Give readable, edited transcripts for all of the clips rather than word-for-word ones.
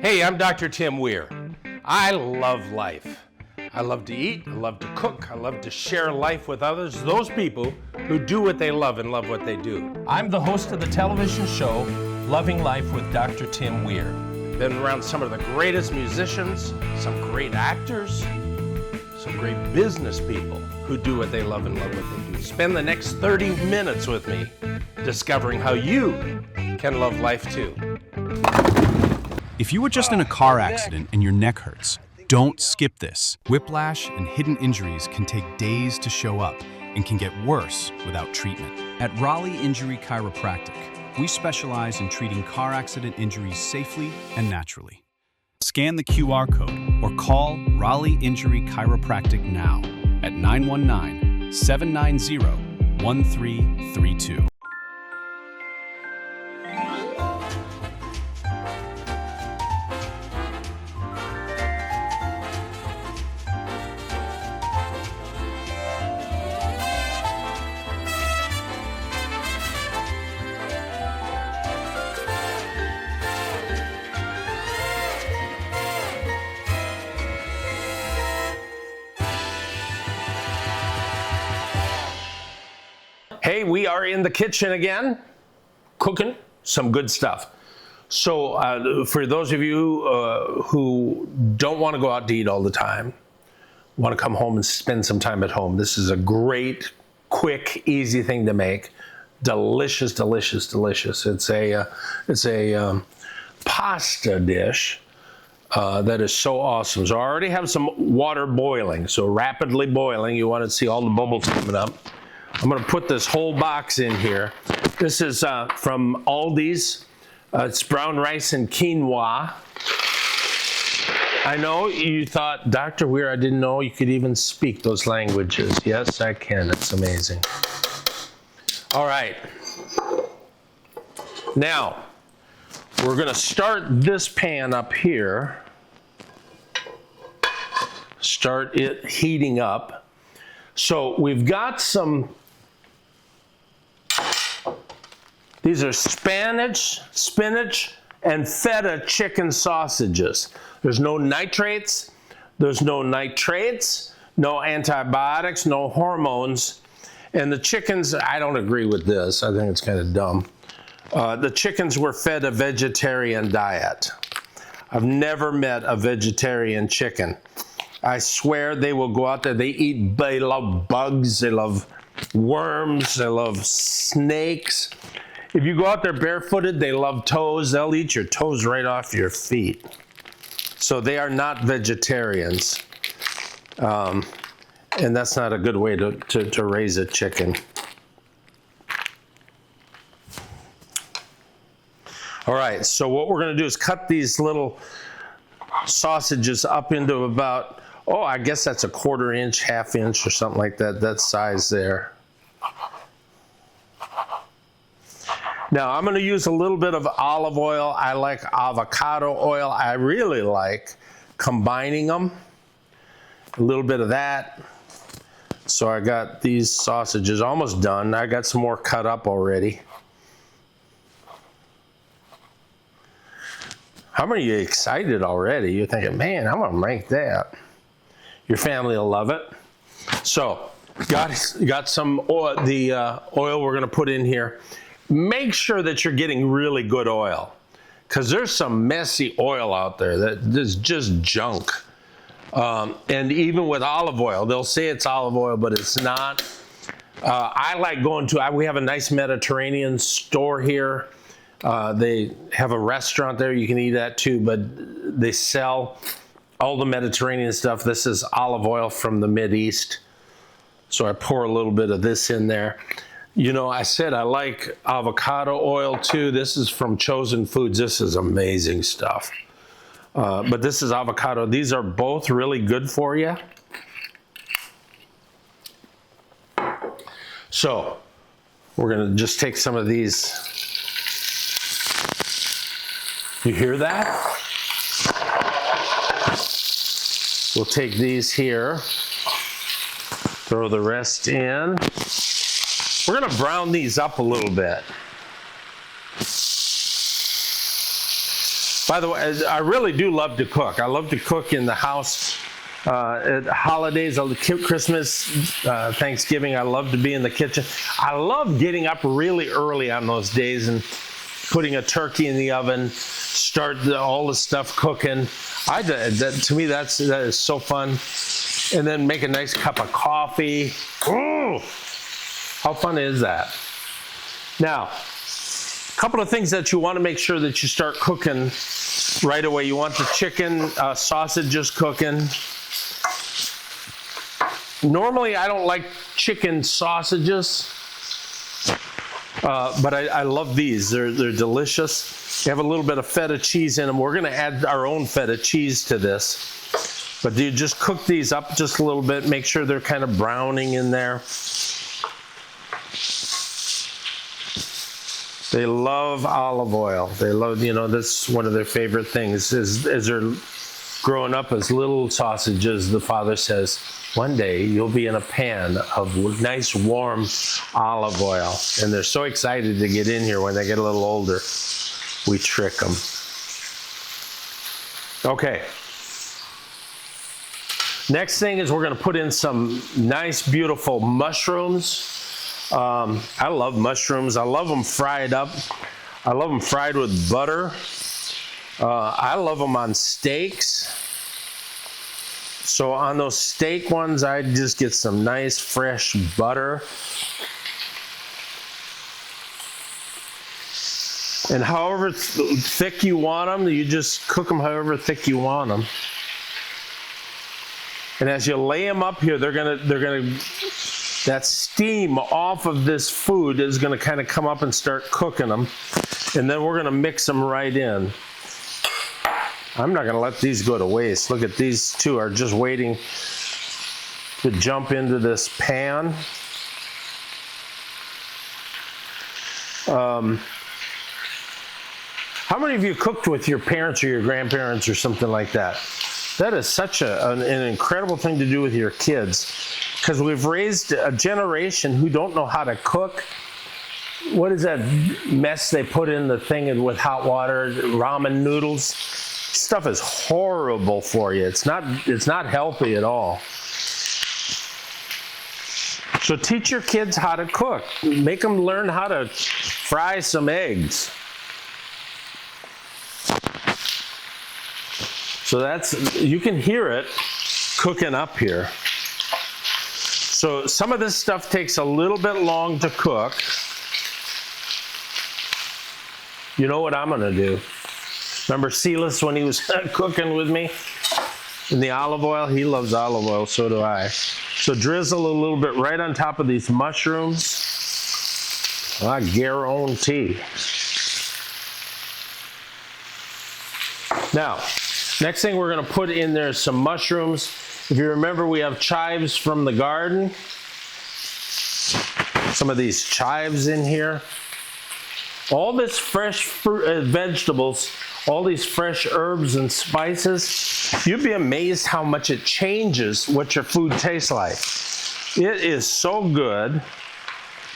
Hey, I'm Dr. Tim Weir. I love life. I love to eat, I love to cook, I love to share life with others, those people who do what they love and love what they do. I'm the host of the television show, Loving Life with Dr. Tim Weir. Been around some of the greatest musicians, some great actors, some great business people who do what they love and love what they do. Spend the next 30 minutes with me discovering how you can love life too. If you were just in a car accident and your neck hurts, don't skip this. Whiplash and hidden injuries can take days to show up and can get worse without treatment. At Raleigh Injury Chiropractic, we specialize in treating car accident injuries safely and naturally. Scan the QR code or call Raleigh Injury Chiropractic now at 919-790-1332. Hey, we are in the kitchen again, cooking some good stuff. So for those of you who don't want to go out to eat all the time, want to come home and spend some time at home, this is a great, quick, easy thing to make. Delicious, delicious, delicious. It's a pasta dish that is so awesome. So I already have some water boiling, so rapidly boiling. You want to see all the bubbles coming up. I'm going to put this whole box in here. This is from Aldi's. It's brown rice and quinoa. I know you thought, Dr. Weir, I didn't know you could even speak those languages. Yes, I can. It's amazing. All right. Now, we're going to start this pan up here. Start it heating up. So we've got some. These are spinach, and feta chicken sausages. There's no nitrates, there's no nitrates, no antibiotics, no hormones. And the chickens, I don't agree with this. I think it's kind of dumb. The chickens were fed a vegetarian diet. I've never met a vegetarian chicken. I swear they will go out there, they love bugs, they love worms, they love snakes. If you go out there barefooted, they love toes. They'll eat your toes right off your feet. So they are not vegetarians. And that's not a good way to raise a chicken. All right, so what we're going to do is cut these little sausages up into about, I guess that's a 1/4 inch, 1/2 inch or something like that, that size there. Now, I'm going to use a little bit of olive oil. I like avocado oil. I really like combining them. A little bit of that. So I got these sausages almost done. I got some more cut up already. How many of you excited already? You're thinking, man, I'm going to make that. Your family will love it. So, got some oil, oil we're going to put in here. Make sure that you're getting really good oil, because there's some messy oil out there that is just junk. And even with olive oil, they'll say it's olive oil, but it's not. I like going to, we have a nice Mediterranean store here. They have a restaurant there, you can eat that too, but they sell all the Mediterranean stuff. This is olive oil from the Mideast. So I pour a little bit of this in there. You know, I said I like avocado oil too. This is from Chosen Foods. This is amazing stuff. But this is avocado. These are both really good for you. So we're going to just take some of these. You hear that? We'll take these here. Throw the rest in. We're going to brown these up a little bit. By the way, I really do love to cook. I love to cook in the house. At holidays, Christmas, Thanksgiving, I love to be in the kitchen. I love getting up really early on those days and putting a turkey in the oven, start all the stuff cooking. To me, that is so fun. And then make a nice cup of coffee. Oh, how fun is that? Now, a couple of things that you want to make sure that you start cooking right away. You want the chicken sausages cooking. Normally, I don't like chicken sausages, but I love these. They're delicious. They have a little bit of feta cheese in them. We're going to add our own feta cheese to this. But you just cook these up just a little bit. Make sure they're kind of browning in there. They love olive oil. They love, that's one of their favorite things. As they're growing up as little sausages, the father says, one day you'll be in a pan of nice warm olive oil. And they're so excited to get in here when they get a little older. We trick them. Okay. Next thing is we're going to put in some nice, beautiful mushrooms. I love mushrooms. I love them fried up. I love them fried with butter. I love them on steaks. So on those steak ones, I just get some nice fresh butter. And however thick you want them, you just cook them however thick you want them. And as you lay them up here, they're gonna that steam off of this food is gonna kind of come up and start cooking them. And then we're gonna mix them right in. I'm not gonna let these go to waste. Look at these two are just waiting to jump into this pan. How many of you cooked with your parents or your grandparents or something like that? That is such an incredible thing to do with your kids, because we've raised a generation who don't know how to cook. What is that mess they put in the thing with hot water? Ramen noodles. Stuff is horrible for you. It's not healthy at all. So teach your kids how to cook. Make them learn how to fry some eggs. So you can hear it cooking up here. So some of this stuff takes a little bit long to cook. You know what I'm gonna do? Remember Silas when he was cooking with me in the olive oil? He loves olive oil, so do I. So drizzle a little bit right on top of these mushrooms. I guarantee. Now, next thing we're gonna put in there is some mushrooms. If you remember, we have chives from the garden. Some of these chives in here. All this fresh fruit, vegetables, all these fresh herbs and spices, you'd be amazed how much it changes what your food tastes like. It is so good.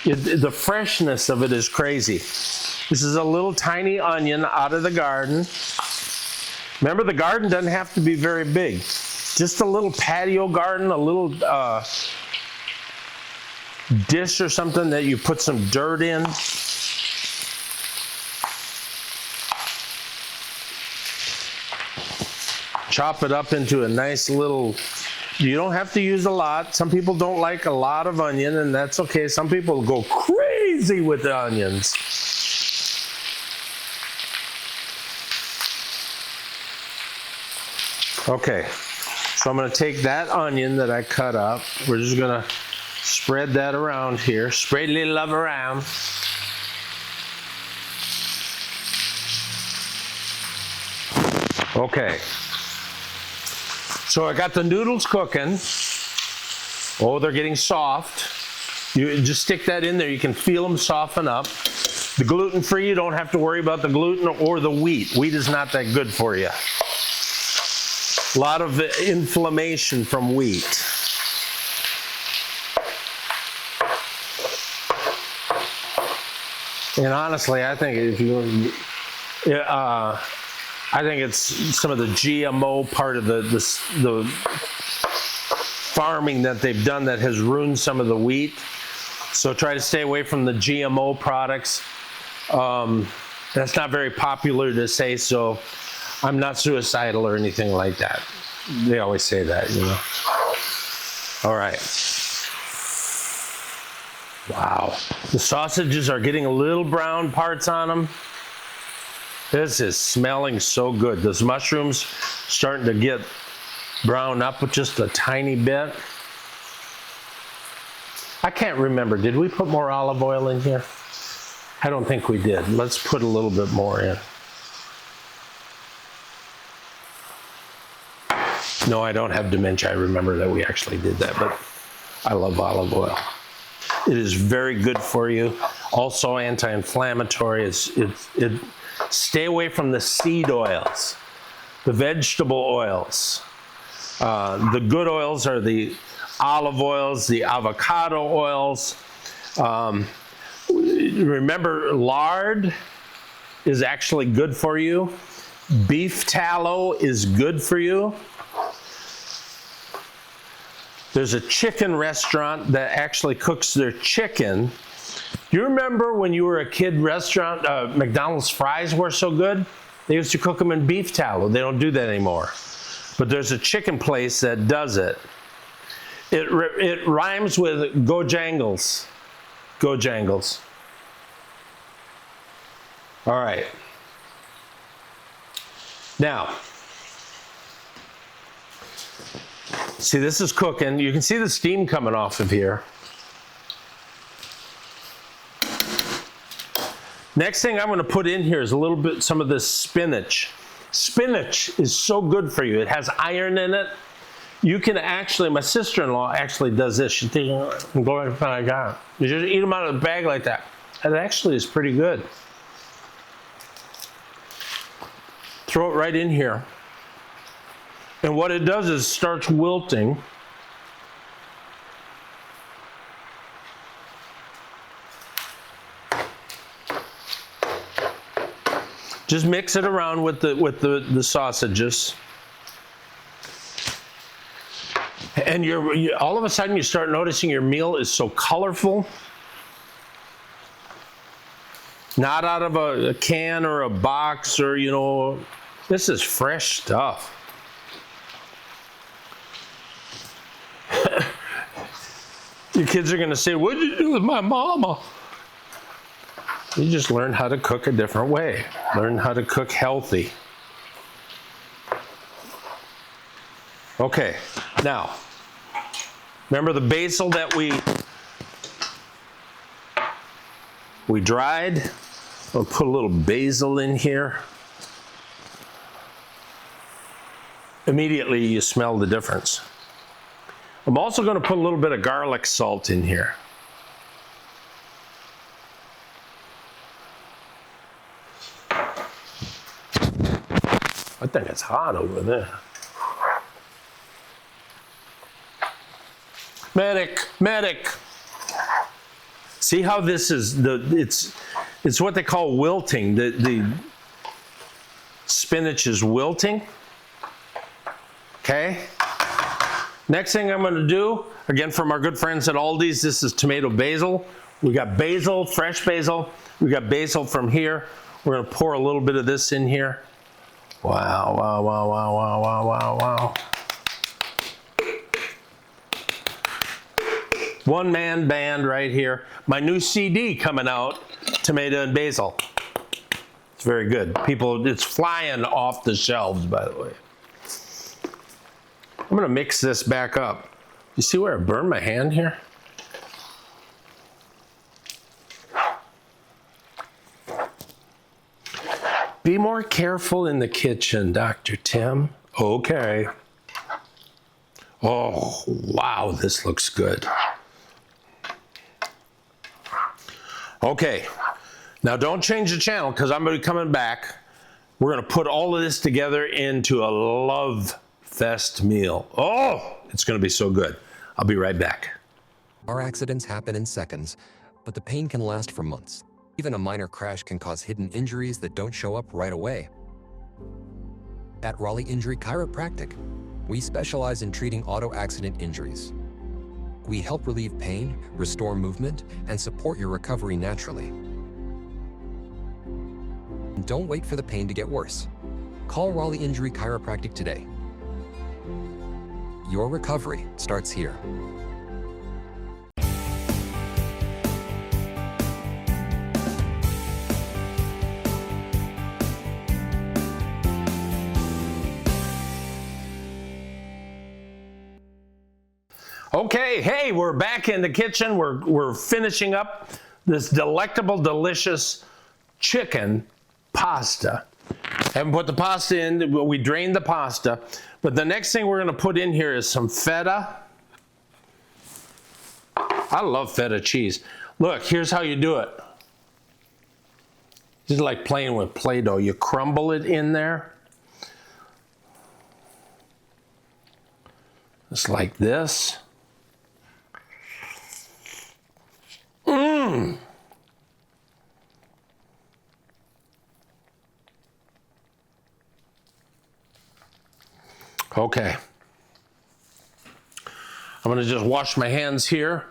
The freshness of it is crazy. This is a little tiny onion out of the garden. Remember, the garden doesn't have to be very big. Just a little patio garden, a little dish or something that you put some dirt in. Chop it up into a nice little, you don't have to use a lot. Some people don't like a lot of onion, and that's okay. Some people go crazy with the onions. Okay, so I'm gonna take that onion that I cut up. We're just gonna spread that around here. Spread a little love around. Okay. So I got the noodles cooking. Oh, they're getting soft. You just stick that in there. You can feel them soften up. The gluten-free, you don't have to worry about the gluten or the wheat. Wheat is not that good for you. A lot of inflammation from wheat. And honestly, I think if you, I think it's some of the GMO part of the farming that they've done that has ruined some of the wheat. So try to stay away from the GMO products. That's not very popular to say, so I'm not suicidal or anything like that. They always say that, you know. All right. Wow. The sausages are getting a little brown parts on them. This is smelling so good. Those mushrooms starting to get brown up with just a tiny bit. I can't remember. Did we put more olive oil in here? I don't think we did. Let's put a little bit more in. No, I don't have dementia. I remember that we actually did that, but I love olive oil. It is very good for you. Also anti-inflammatory. Stay away from the seed oils, the vegetable oils. The good oils are the olive oils, the avocado oils. Remember, lard is actually good for you. Beef tallow is good for you. There's a chicken restaurant that actually cooks their chicken. You remember when you were a kid, McDonald's fries were so good? They used to cook them in beef tallow. They don't do that anymore. But there's a chicken place that does it. It rhymes with Go-Jangles. Go-Jangles. All right. Now, see, this is cooking. You can see the steam coming off of here. Next thing I'm going to put in here is a little bit, some of this spinach. Spinach is so good for you. It has iron in it. You can actually, my sister-in-law actually does this. She's thinking, I'm going to find a guy. You just eat them out of the bag like that. That actually is pretty good. Throw it right in here. And what it does is starts wilting. Just mix it around with the sausages. And all of a sudden you start noticing your meal is so colorful. Not out of a can or a box or, you know, this is fresh stuff. Your kids are going to say, what did you do with my mama? You just learn how to cook a different way. Learn how to cook healthy. Okay, now, remember the basil that we dried? I'll put a little basil in here. Immediately you smell the difference. I'm also going to put a little bit of garlic salt in here. I think it's hot over there. Medic, medic. See how this is it's what they call wilting. The spinach is wilting. Okay? Next thing I'm going to do, again from our good friends at Aldi's, this is tomato basil. We got basil, fresh basil. We got basil from here. We're going to pour a little bit of this in here. Wow, wow, wow, wow, wow, wow, wow, wow. One-man band right here. My new CD coming out, Tomato and Basil. It's very good. People, it's flying off the shelves, by the way. I'm going to mix this back up. You see where I burned my hand here? Be more careful in the kitchen, Dr. Tim. Okay. Oh, wow, this looks good. Okay, now don't change the channel because I'm going to be coming back. We're going to put all of this together into a love fest meal. Oh, it's going to be so good. I'll be right back. Car accidents happen in seconds, but the pain can last for months. Even a minor crash can cause hidden injuries that don't show up right away. At Raleigh Injury Chiropractic, we specialize in treating auto accident injuries. We help relieve pain, restore movement, and support your recovery naturally. And don't wait for the pain to get worse. Call Raleigh Injury Chiropractic today. Your recovery starts here. Okay, hey, we're back in the kitchen. We're finishing up this delectable, delicious chicken pasta. Haven't put the pasta in, we drained the pasta. But the next thing we're gonna put in here is some feta. I love feta cheese. Look, here's how you do it. This is like playing with Play-Doh. You crumble it in there. Just like this. Okay. I'm going to just wash my hands here.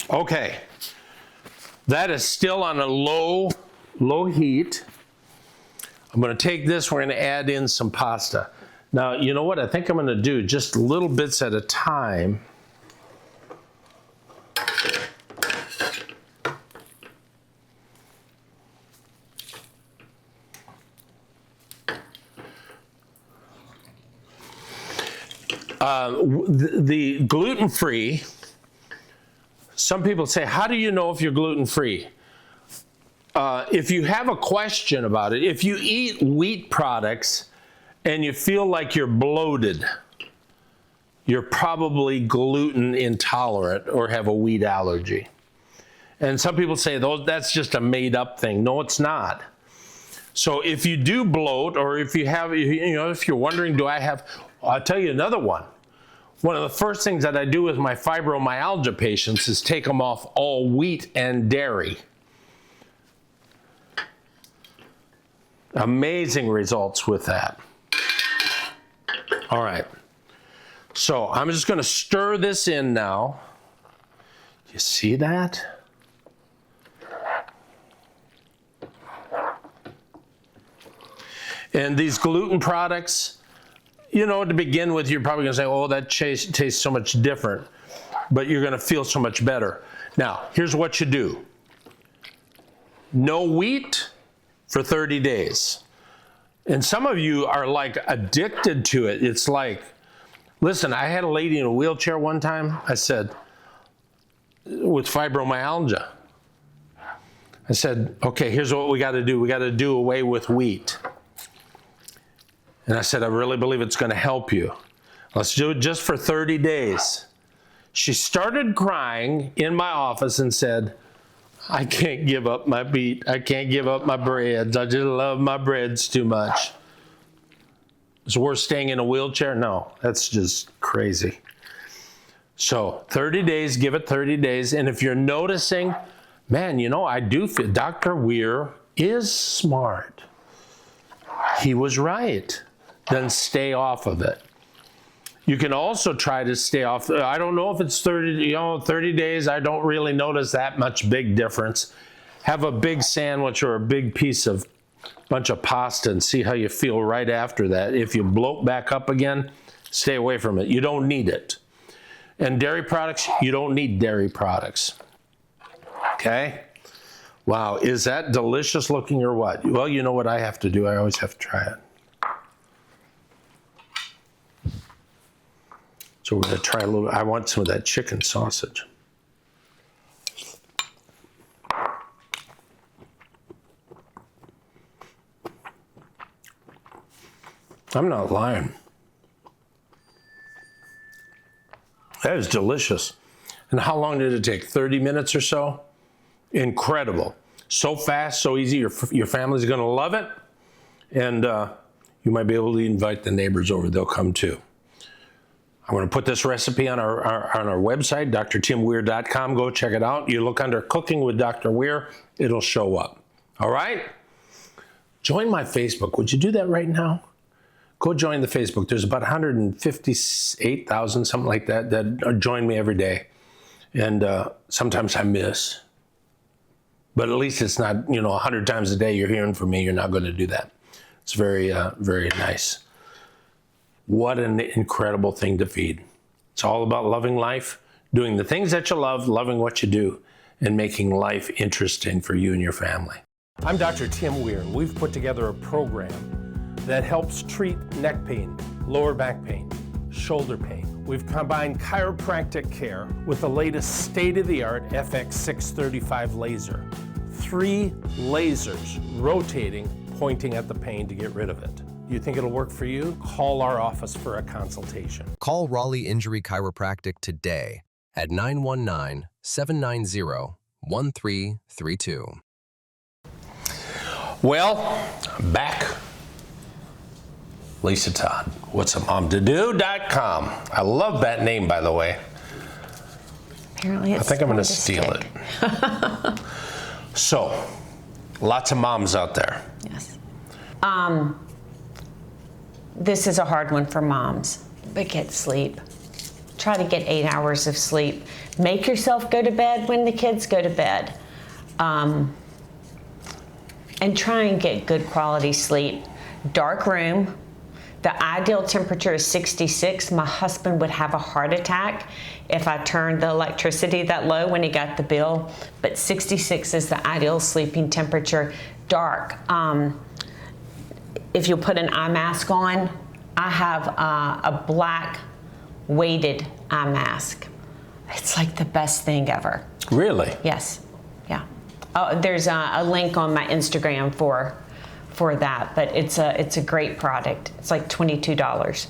Okay. That is still on a low heat. I'm going to take this, we're going to add in some pasta. Now, you know what I think I'm going to do? Just little bits at a time. The gluten-free, some people say, how do you know if you're gluten-free? If you have a question about it, if you eat wheat products and you feel like you're bloated, you're probably gluten intolerant or have a wheat allergy. And some people say, that's just a made up thing. No, it's not. So if you do bloat, or if you have, if you're wondering, I'll tell you another one. One of the first things that I do with my fibromyalgia patients is take them off all wheat and dairy. Amazing results with that. All right. So I'm just going to stir this in now. You see that? And these gluten products, to begin with, you're probably going to say, oh, that tastes so much different, but you're going to feel so much better. Now, here's what you do. No wheat for 30 days. And some of you are like addicted to it. It's like, listen, I had a lady in a wheelchair one time. I said, with fibromyalgia, I said, okay, here's what we got to do. We got to do away with wheat. And I said, I really believe it's going to help you. Let's do it just for 30 days. She started crying in my office and said, I can't give up my wheat. I can't give up my breads. I just love my breads too much. Is it worth staying in a wheelchair? No, that's just crazy. So 30 days, give it 30 days. And if you're noticing, man, I do feel Dr. Weir is smart. He was right. Then stay off of it. You can also try to stay off. I don't know if it's 30 days. I don't really notice that much big difference. Have a big sandwich or a big piece of bunch of pasta and see how you feel right after that. If you bloat back up again, stay away from it. You don't need it. And dairy products, you don't need dairy products. Okay? Wow, is that delicious looking or what? Well, you know what I have to do? I always have to try it. So we're going to try a little. I want some of that chicken sausage. I'm not lying. That is delicious. And how long did it take? 30 minutes or so? Incredible. So fast, so easy. Your family's going to love it. And you might be able to invite the neighbors over. They'll come too. I'm going to put this recipe on our website, drtimweir.com. Go check it out. You look under Cooking with Dr. Weir, it'll show up. All right? Join my Facebook. Would you do that right now? Go join the Facebook. There's about 158,000, something like that, that join me every day. And sometimes I miss. But at least it's not, 100 times a day you're hearing from me. You're not going to do that. It's very, very nice. What an incredible thing to feed. It's all about loving life, doing the things that you love, loving what you do, and making life interesting for you and your family. I'm Dr. Tim Weir, and we've put together a program that helps treat neck pain, lower back pain, shoulder pain. We've combined chiropractic care with the latest state-of-the-art FX635 laser. 3 lasers rotating, pointing at the pain to get rid of it. You think it'll work for you? Call our office for a consultation. Call Raleigh Injury Chiropractic today at 919-790-1332. Well, back. Lisa Todd, what's a mom to do.com. I love that name, by the way. Apparently it's I think I'm going to steal it. So, lots of moms out there. Yes. This is a hard one for moms, but get sleep. Try to get 8 hours of sleep. Make yourself go to bed when the kids go to bed. And try and get good quality sleep. Dark room. The ideal temperature is 66. My husband would have a heart attack if I turned the electricity that low when he got the bill. But 66 is the ideal sleeping temperature. Dark. If you put an eye mask on, I have a black weighted eye mask. It's like the best thing ever. Really? Yes. Yeah. Oh, there's a link on my Instagram for that, but it's a great product. It's like $22.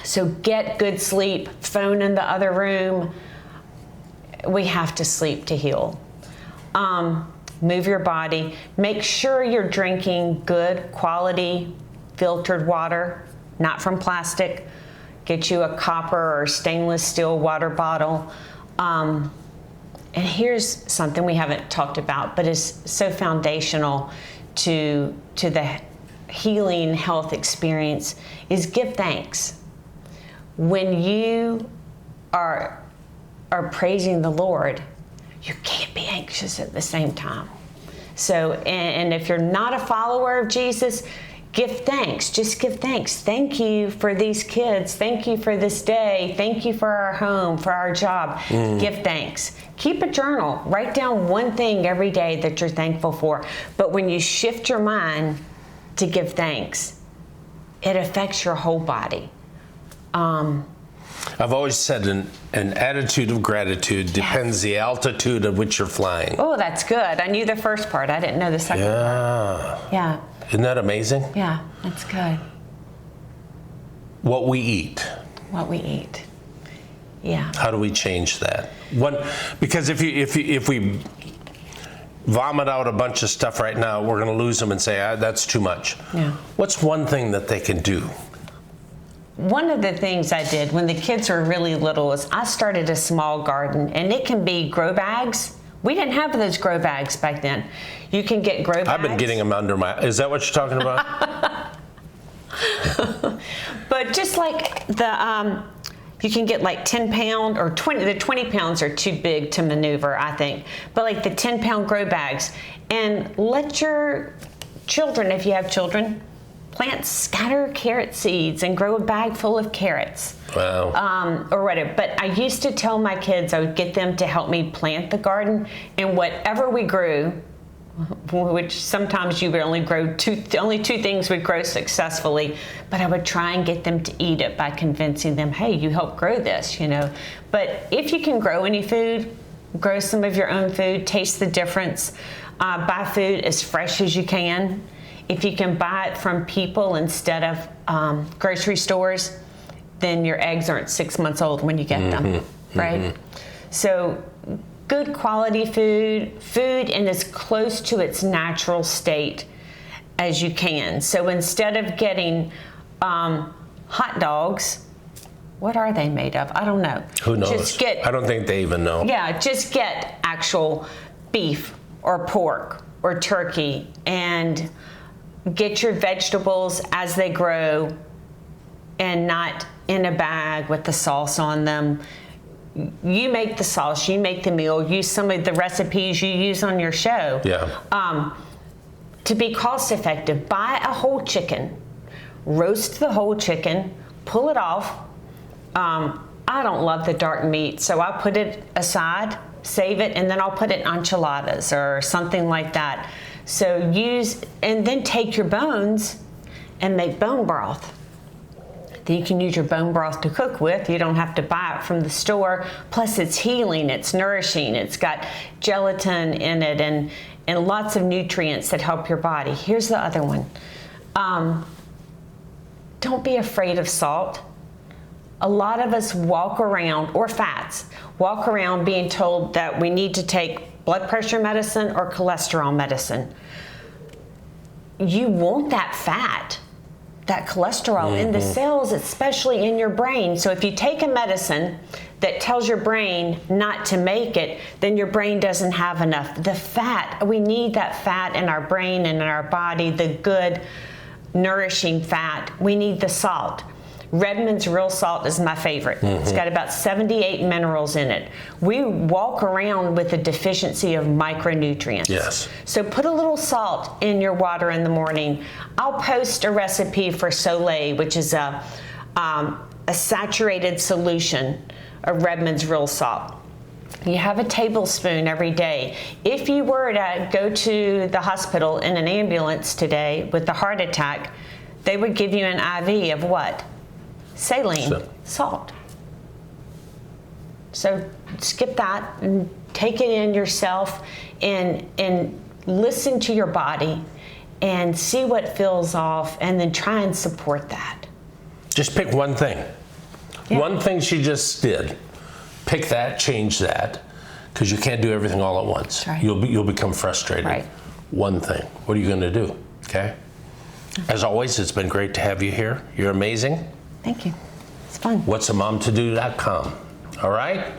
So get good sleep. Phone in the other room. We have to sleep to heal. Move your body. Make sure you're drinking good quality filtered water, not from plastic. Get you a copper or stainless steel water bottle. And here's something we haven't talked about, but is so foundational to the healing health experience, is give thanks. When you are praising the Lord, you can't be anxious at the same time. So, and if you're not a follower of Jesus, give thanks. Just give thanks. Thank you for these kids. Thank you for this day. Thank you for our home, for our job. Give thanks. Keep a journal. Write down one thing every day that you're thankful for. But when you shift your mind to give thanks, it affects your whole body. I've always said an attitude of gratitude depends the altitude at which you're flying. Oh, that's good. I knew the first part. I didn't know the second part. Yeah. Isn't that amazing? Yeah, that's good. What we eat. What we eat. Yeah. How do we change that? Because if we vomit out a bunch of stuff right now, we're going to lose them and say, that's too much. Yeah. What's one thing that they can do? One of the things I did when the kids were really little is I started a small garden, and it can be grow bags. We didn't have those grow bags back then. You can get grow bags. I've been getting them under my, is that what you're talking about? But just like you can get like 10 pound or 20, the 20 pounds are too big to maneuver, I think. But like the 10 pound grow bags, and let your children, if you have children, scatter carrot seeds and grow a bag full of carrots. Wow. Or whatever. But I used to tell my kids I would get them to help me plant the garden, and whatever we grew, which sometimes you would only grow only 2 things would grow successfully, but I would try and get them to eat it by convincing them, hey, you helped grow this, But if you can grow any food, grow some of your own food, taste the difference, buy food as fresh as you can. If you can buy it from people instead of grocery stores, then your eggs aren't 6 months old when you get them, right? So good quality food in as close to its natural state as you can. So instead of getting hot dogs What are they made of? I don't know. Who knows? Just get, I don't think they even know. yeah, just get actual beef or pork or turkey and get your vegetables as they grow and not in a bag with the sauce on them. You make the sauce, you make the meal, use some of the recipes you use on your show. Yeah. To be cost effective, buy a whole chicken, roast the whole chicken, pull it off. I don't love the dark meat, so I put it aside, save it, and then I'll put it in enchiladas or something like that. So and then take your bones and make bone broth. Then you can use your bone broth to cook with. You don't have to buy it from the store. Plus it's healing, it's nourishing, it's got gelatin in it and lots of nutrients that help your body. Here's the other one. Don't be afraid of salt. A lot of us walk around, or fats, walk around being told that we need to take blood pressure medicine or cholesterol medicine. You want that fat, that cholesterol in the cells, especially in your brain. So if you take a medicine that tells your brain not to make it, then your brain doesn't have enough. The fat, we need that fat in our brain and in our body, the good, nourishing fat. We need the salt. Redmond's real salt is my favorite. It's got about 78 minerals in it. We walk around with a deficiency of micronutrients. Yes. So put a little salt in your water in the morning. I'll post a recipe for Soleil, which is a saturated solution of Redmond's real salt. You have a tablespoon every day. If you were to go to the hospital in an ambulance today with a heart attack, they would give you an IV of what? Saline, salt. So skip that and take it in yourself and listen to your body and see what feels off and then try and support that. Just pick one thing. Yeah. One thing she just did. Pick that, change that, because you can't do everything all at once. Right. You'll become frustrated. Right. One thing. What are you going to do? Okay? As always, it's been great to have you here. You're amazing. Thank you. It's fun. whatsamomtodo.com. All right?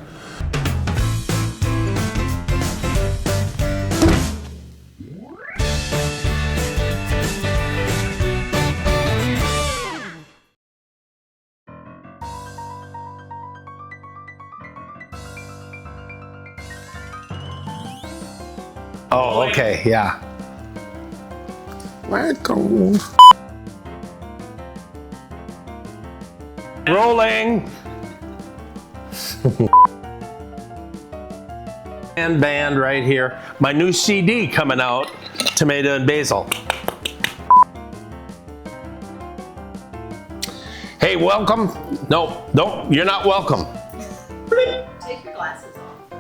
Oh, okay, yeah. Rolling. And band right here. My new CD coming out, Tomato and Basil. Hey, welcome. No, you're not welcome. Take your glasses off.